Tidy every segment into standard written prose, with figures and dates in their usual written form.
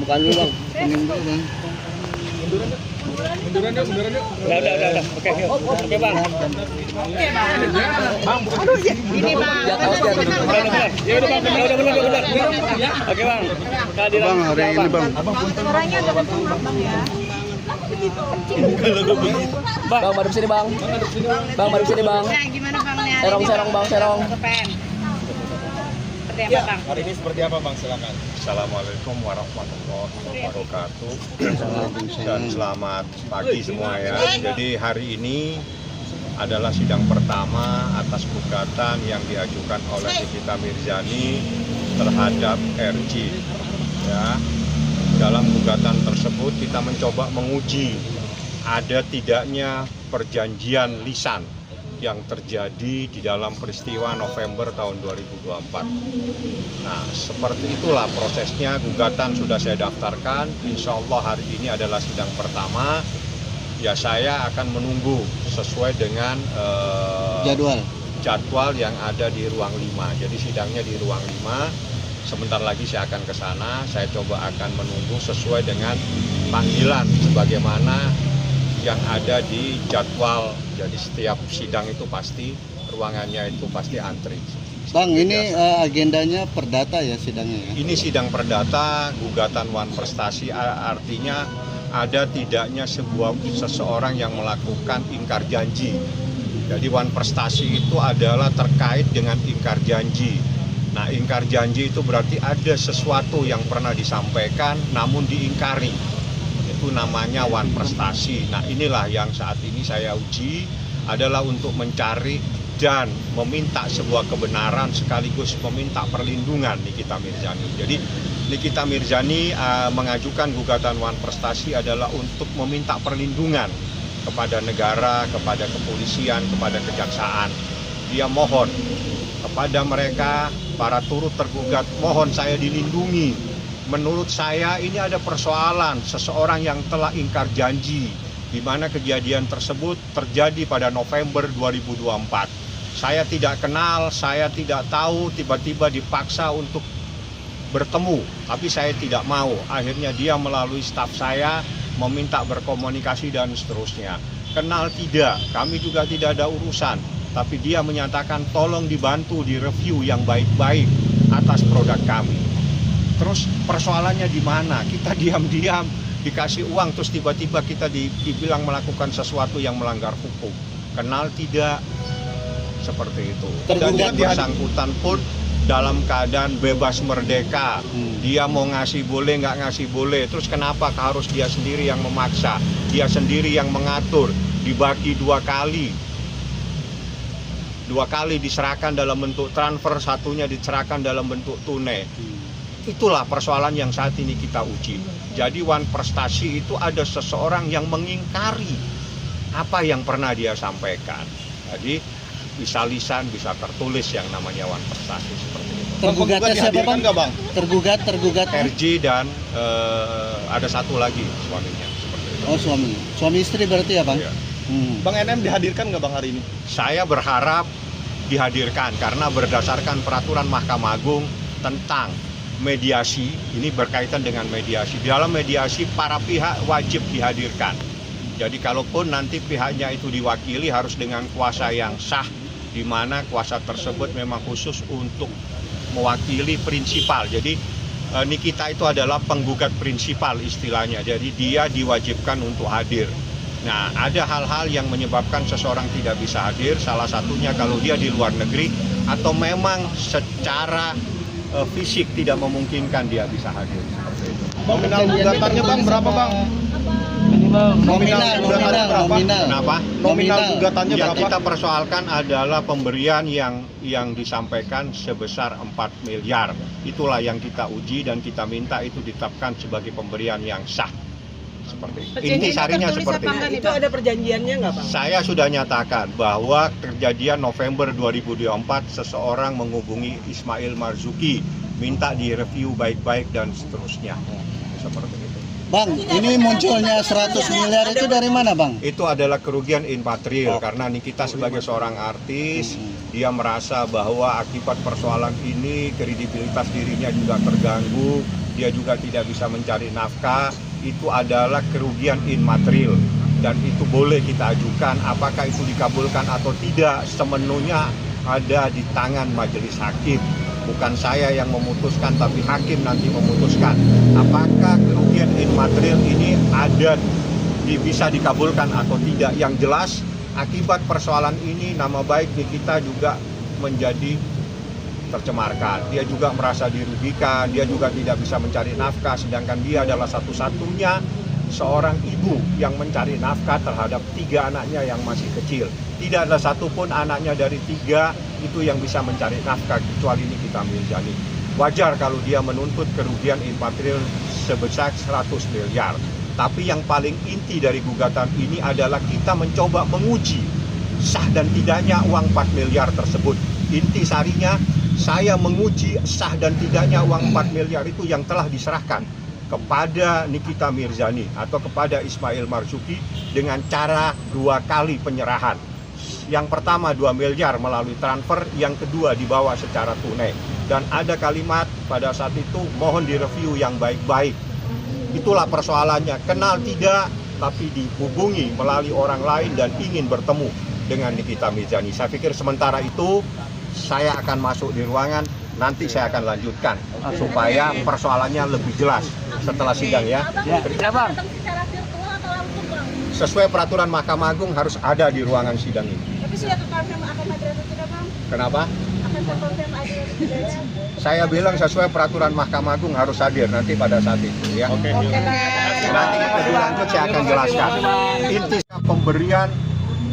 Bukan dulu bang. Munduran yuk. Udah. Oke, yuk. Oke bang. Bang, Ini bang. Ya udah. Oke bang. Bang, hari ini bang. Suaranya agak kenceng bang ya. Bang, madep sini bang. Bang, madep sini bang. Nah, gimana bang nih? Serong bang, serong. Kepen. Seperti apa bang? hari ini seperti apa bang? Silakan. Assalamualaikum warahmatullahi wabarakatuh dan selamat pagi semua ya. Jadi hari ini adalah sidang pertama atas gugatan yang diajukan oleh Nikita Mirzani terhadap RJ. Ya, dalam gugatan tersebut kita mencoba menguji ada tidaknya perjanjian lisan yang terjadi di dalam peristiwa November tahun 2024. Nah, seperti itulah prosesnya. Gugatan sudah saya daftarkan. Insya Allah hari ini adalah sidang pertama. Ya, saya akan menunggu sesuai dengan jadwal yang ada di ruang 5. Jadi sidangnya di ruang 5. Sebentar lagi saya akan ke sana. Saya coba akan menunggu sesuai dengan panggilan sebagaimana yang ada di jadwal. Jadi setiap sidang itu pasti ruangannya itu pasti antri. Bang, ini agendanya perdata ya sidangnya ya? Ini sidang perdata gugatan Wan Prestasi, artinya ada tidaknya seseorang yang melakukan ingkar janji. Jadi Wan Prestasi itu adalah terkait dengan ingkar janji. Nah, ingkar janji itu berarti ada sesuatu yang pernah disampaikan namun diingkari. Itu namanya Wan Prestasi. Nah, inilah yang saat ini saya uji adalah untuk mencari dan meminta sebuah kebenaran sekaligus meminta perlindungan Nikita Mirzani. Jadi Nikita Mirzani mengajukan gugatan Wan Prestasi adalah untuk meminta perlindungan kepada negara, kepada kepolisian, kepada kejaksaan. Dia mohon kepada mereka para turut tergugat, mohon saya dilindungi. Menurut saya ini ada persoalan seseorang yang telah ingkar janji, di mana kejadian tersebut terjadi pada November 2024. Saya tidak kenal, saya tidak tahu, tiba-tiba dipaksa untuk bertemu, tapi saya tidak mau. Akhirnya dia melalui staf saya meminta berkomunikasi dan seterusnya. Kenal tidak, kami juga tidak ada urusan, tapi dia menyatakan tolong dibantu direview yang baik-baik atas produk kami. Terus persoalannya di mana? Kita diam-diam dikasih uang terus tiba-tiba kita dibilang melakukan sesuatu yang melanggar hukum. Kenal tidak? Seperti itu. Dan yang bersangkutan pun dalam keadaan bebas merdeka. Dia mau ngasih boleh, nggak ngasih boleh. Terus kenapa harus dia sendiri yang memaksa? Dia sendiri yang mengatur. Dibagi 2 kali. 2 kali diserahkan dalam bentuk transfer, satunya diserahkan dalam bentuk tunai. Itulah persoalan yang saat ini kita uji. Jadi Wan Prestasi itu ada seseorang yang mengingkari apa yang pernah dia sampaikan. Jadi bisa lisan, bisa tertulis yang namanya Wan Prestasi seperti itu. Tergugatnya siapa bang? Bang? Tergugat. RJ dan ada satu lagi suaminya seperti itu. Oh, suami istri berarti ya bang? Iya. Bang NM dihadirkan nggak bang hari ini? Saya berharap dihadirkan karena berdasarkan peraturan Mahkamah Agung tentang mediasi, ini berkaitan dengan mediasi. Di dalam mediasi para pihak wajib dihadirkan. Jadi kalaupun nanti pihaknya itu diwakili harus dengan kuasa yang sah, di mana kuasa tersebut memang khusus untuk mewakili prinsipal. Jadi Nikita itu adalah penggugat prinsipal istilahnya. Jadi dia diwajibkan untuk hadir. Nah, ada hal-hal yang menyebabkan seseorang tidak bisa hadir. Salah satunya kalau dia di luar negeri atau memang secara fisik tidak memungkinkan dia bisa hadir seperti itu. Nominal gugatannya bang berapa bang? Nominal. Kenapa? Nominal gugatannya Yang berapa? kita persoalkan adalah pemberian yang disampaikan sebesar 4 miliar. Itulah yang kita uji dan kita minta itu ditetapkan sebagai pemberian yang sah. Seperti itu. Intisarinya seperti itu. Itu ada perjanjiannya nggak Pak? Saya sudah nyatakan bahwa kejadian November 2024 seseorang menghubungi Ismail Marzuki, minta direview baik-baik dan seterusnya. Seperti itu. Bang, ini munculnya 100 miliar itu dari mana bang? Itu adalah kerugian immaterial karena Nikita sebagai seorang artis, dia merasa bahwa akibat persoalan ini kredibilitas dirinya juga terganggu. dia juga tidak bisa mencari nafkah, itu adalah kerugian immaterial dan itu boleh kita ajukan. Apakah itu dikabulkan atau tidak semenuhnya ada di tangan majelis hakim. Bukan saya yang memutuskan, tapi hakim nanti memutuskan apakah kerugian immaterial ini bisa dikabulkan atau tidak. Yang jelas akibat persoalan ini nama baik Nikita juga menjadi tercemarkan. Dia juga merasa dirugikan, dia juga tidak bisa mencari nafkah, sedangkan dia adalah satu-satunya seorang ibu yang mencari nafkah terhadap 3 anaknya yang masih kecil. Tidak ada satupun anaknya dari 3 itu yang bisa mencari nafkah kecuali Nikita Mirzani. Wajar kalau dia menuntut kerugian immaterial sebesar 100 miliar. Tapi yang paling inti dari gugatan ini adalah kita mencoba menguji sah dan tidaknya uang 4 miliar tersebut. Inti sarinya saya menguji sah dan tidaknya uang 4 miliar itu yang telah diserahkan kepada Nikita Mirzani atau kepada Ismail Marzuki dengan cara 2 kali penyerahan. Yang pertama 2 miliar melalui transfer, yang kedua dibawa secara tunai. Dan ada kalimat pada saat itu, mohon direview yang baik-baik. Itulah persoalannya, kenal tidak tapi dihubungi melalui orang lain dan ingin bertemu dengan Nikita Mirzani. Saya pikir sementara itu saya akan masuk di ruangan, nanti saya akan lanjutkan supaya persoalannya lebih jelas setelah sidang ya. Sesuai peraturan Mahkamah Agung harus ada di ruangan sidang ini. Tapi sudah terkonfirm akan hadir atau tidak, Bang? Kenapa? Akan terkonfirm hadir atau tidak? Saya bilang sesuai peraturan Mahkamah Agung harus hadir nanti pada saat itu ya. Oke, Bang. Nanti lebih lanjut saya akan jelaskan. Inti pemberian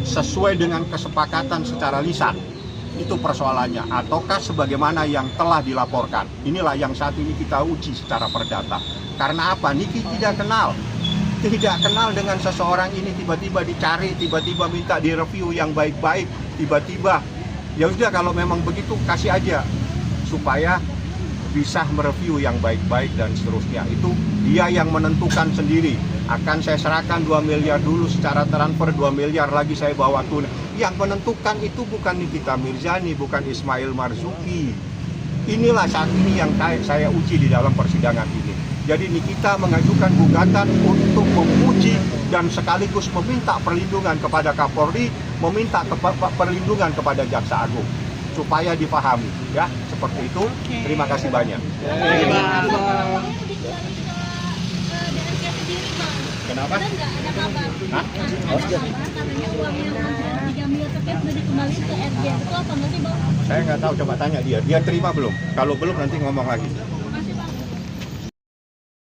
sesuai dengan kesepakatan secara lisan. Itu persoalannya, ataukah sebagaimana yang telah dilaporkan. Inilah yang saat ini kita uji secara perdata. Karena apa? Niki tidak kenal dengan seseorang ini, tiba-tiba dicari, tiba-tiba minta direview yang baik-baik, tiba-tiba ya udah kalau memang begitu kasih aja supaya bisa mereview yang baik-baik dan seterusnya. Itu dia yang menentukan sendiri. Akan saya serahkan 2 miliar dulu secara transfer, 2 miliar lagi saya bawa tunai. Yang menentukan itu bukan Nikita Mirzani, bukan Ismail Marzuki. Inilah saat ini yang saya uji di dalam persidangan ini. Jadi Nikita mengajukan gugatan untuk memuji dan sekaligus meminta perlindungan kepada Kapolri, meminta perlindungan kepada Jaksa Agung supaya dipahami ya, seperti itu. Terima kasih banyak. Kenapa? Hah? Saya nggak tahu, coba tanya dia. Dia terima belum? Kalau belum nanti ngomong lagi.